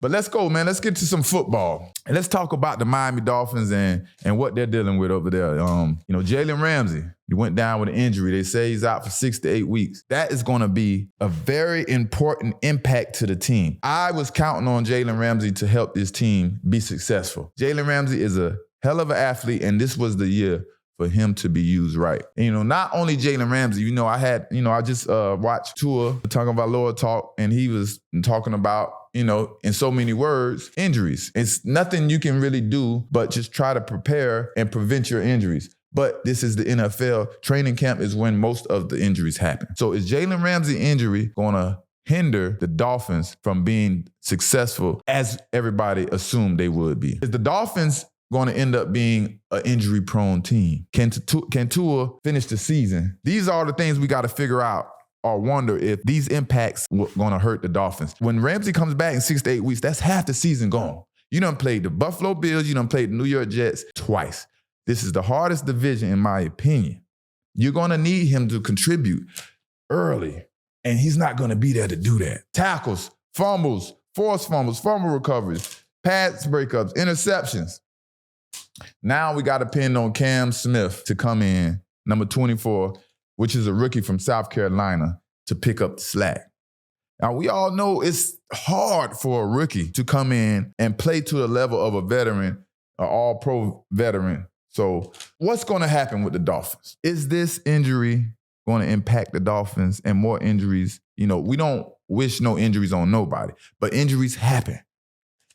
But let's go, man. Let's get to some football. And let's talk about the Miami Dolphins and what they're dealing with over there. Jalen Ramsey, he went down with an injury. They say he's out for 6 to 8 weeks. That is going to be a very important impact to the team. I was counting on Jalen Ramsey to help this team be successful. Jalen Ramsey is a hell of an athlete, and this was the year for him to be used right. And, not only Jalen Ramsey, I just watched Tua talking about Lord Talk, and he was talking about, in so many words, injuries. It's nothing you can really do but just try to prepare and prevent your injuries. But this is the NFL. Training camp is when most of the injuries happen. So is Jalen Ramsey injury going to hinder the Dolphins from being successful as everybody assumed they would be? Is the Dolphins going to end up being an injury-prone team? Can Tua finish the season? These are the things we got to figure out or wonder if these impacts were going to hurt the Dolphins. When Ramsey comes back in 6 to 8 weeks, that's half the season gone. You done played the Buffalo Bills, you done played the New York Jets twice. This is the hardest division, in my opinion. You're going to need him to contribute early, and he's not going to be there to do that. Tackles, fumbles, forced fumbles, fumble recoveries, pass breakups, interceptions. Now we got to depend on Cam Smith to come in, number 24, which is a rookie from South Carolina, to pick up the slack. Now, we all know it's hard for a rookie to come in and play to the level of a veteran, an all-pro veteran. So what's going to happen with the Dolphins? Is this injury going to impact the Dolphins and more injuries? We don't wish no injuries on nobody, but injuries happen.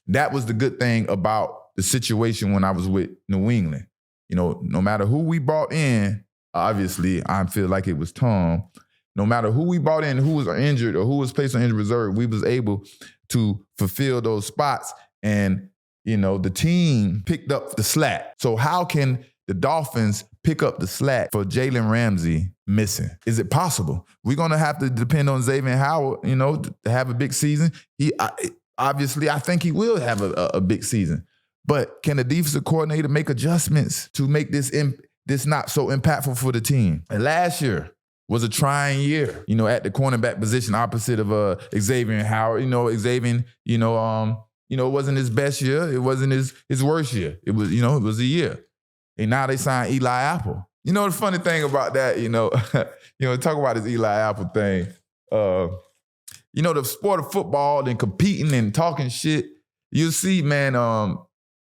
That was the good thing about the situation when I was with New England. No matter who we brought in, obviously, I feel like it was Tom. No matter who we brought in, who was injured or who was placed on injured reserve, we was able to fulfill those spots. And, the team picked up the slack. So how can the Dolphins pick up the slack for Jalen Ramsey missing? Is it possible? We're going to have to depend on Xavier Howard, to have a big season. Obviously, I think he will have a big season. But can the defensive coordinator make adjustments to make this not so impactful for the team? And last year was a trying year, at the cornerback position opposite of Xavier Howard. Xavier, it wasn't his best year. It wasn't his worst year. It was, it was a year. And now they signed Eli Apple. The funny thing about that, talk about this Eli Apple thing. The sport of football and competing and talking shit, you'll see, man,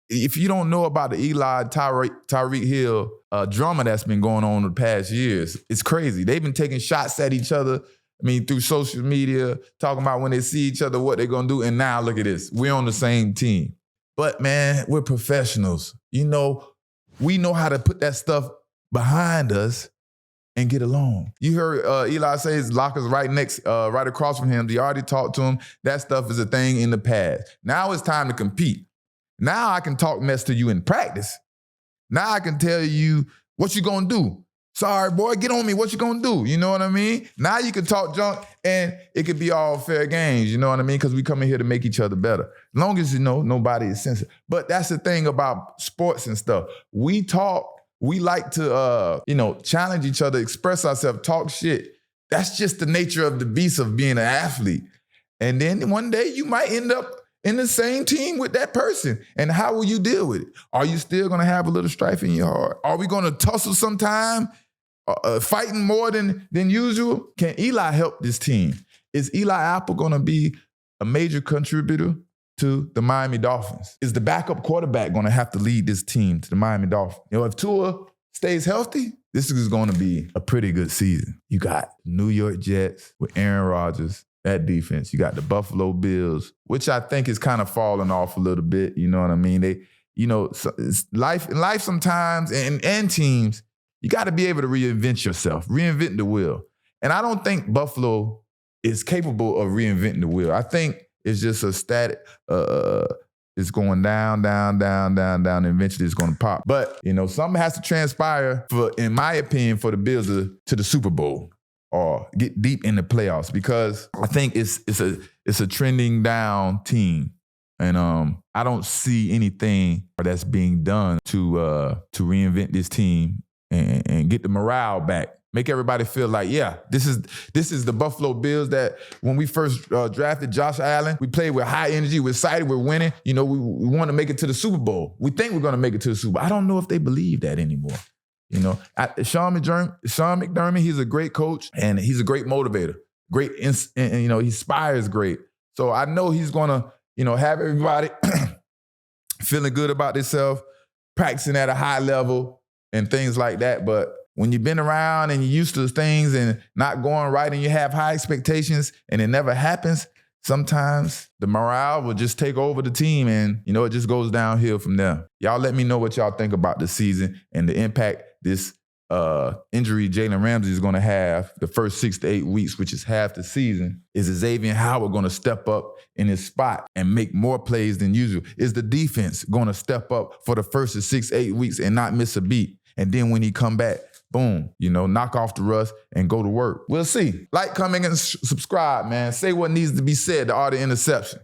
if you don't know about the Eli Tyreek Hill drama that's been going on the past years, it's crazy. They've been taking shots at each other, through social media, talking about when they see each other, what they're going to do. And now look at this. We're on the same team. But, man, we're professionals. We know how to put that stuff behind us and get along. You heard Eli say his locker's right across from him. They already talked to him. That stuff is a thing in the past. Now it's time to compete. Now I can talk mess to you in practice. Now I can tell you what you gonna do. Sorry, boy, get on me. What you gonna do? You know what I mean? Now you can talk junk and it could be all fair games. You know what I mean? Because we come in here to make each other better. As long as nobody is sensitive. But that's the thing about sports and stuff. We talk. We like to, challenge each other, express ourselves, talk shit. That's just the nature of the beast of being an athlete. And then one day you might end up in the same team with that person. And how will you deal with it? Are you still going to have a little strife in your heart? Are we going to tussle sometime, fighting more than usual? Can Eli help this team? Is Eli Apple going to be a major contributor to the Miami Dolphins? Is the backup quarterback going to have to lead this team to the Miami Dolphins? If Tua stays healthy, this is going to be a pretty good season. You got New York Jets with Aaron Rodgers, that defense. You got the Buffalo Bills, which I think is kind of falling off a little bit. You know what I mean? It's life sometimes and teams, you got to be able to reinvent yourself, reinvent the wheel. And I don't think Buffalo is capable of reinventing the wheel. I think it's just a static, it's going down, and eventually it's going to pop. But, something has to transpire in my opinion, for the Bills to the Super Bowl or get deep in the playoffs, because I think it's a trending down team. And I don't see anything that's being done to reinvent this team and get the morale back Make everybody feel like, yeah, this is the Buffalo Bills that when we first drafted Josh Allen, we played with high energy, we're excited, we're winning. You know, we want to make it to the Super Bowl. We think we're going to make it to the Super Bowl. I don't know if they believe that anymore. You know, Sean McDermott, he's a great coach and he's a great motivator. Great, and you know, he inspires great. So I know he's going to, you know, have everybody feeling good about themselves, practicing at a high level and things like that. But when you've been around and you're used to things and not going right and you have high expectations and it never happens, sometimes the morale will just take over the team and, you know, it just goes downhill from there. Y'all let me know what y'all think about this season and the impact this injury Jalen Ramsey is going to have the first 6 to 8 weeks, which is half the season. Is Xavier Howard going to step up in his spot and make more plays than usual? Is the defense going to step up for the first 6 to 8 weeks and not miss a beat? And then when he come back, boom, you know, knock off the rust and go to work. We'll see. Like, comment, and subscribe, man. Say what needs to be said to all the interception.